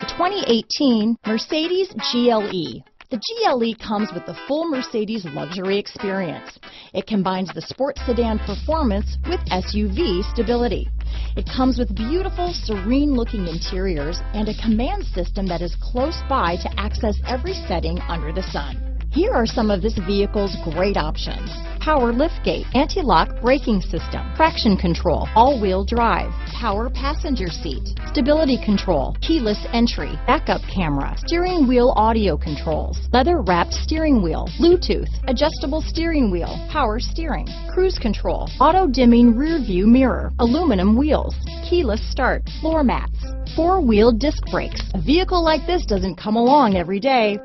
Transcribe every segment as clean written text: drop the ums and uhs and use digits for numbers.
The 2018 Mercedes GLE. The GLE comes with the full Mercedes luxury experience. It combines the sports sedan performance with SUV stability. It comes with beautiful, serene-looking interiors and a command system that is close by to access every setting under the sun. Here are some of this vehicle's great options: power liftgate, anti-lock braking system, traction control, all-wheel drive, power passenger seat, stability control, keyless entry, backup camera, steering wheel audio controls, leather-wrapped steering wheel, Bluetooth, adjustable steering wheel, power steering, cruise control, auto-dimming rear view mirror, aluminum wheels, keyless start, floor mats, four-wheel disc brakes. A vehicle like this doesn't come along every day.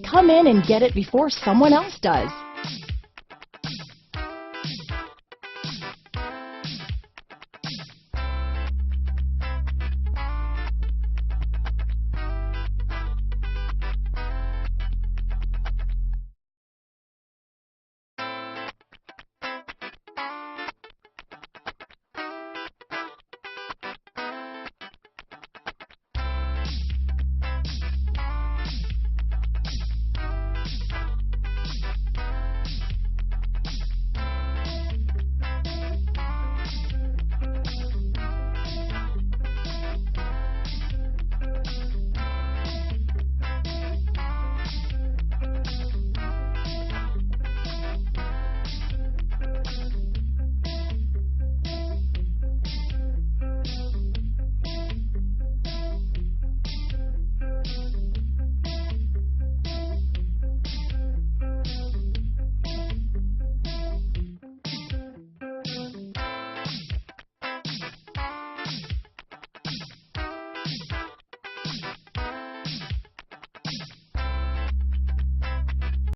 Come in and get it before someone else does.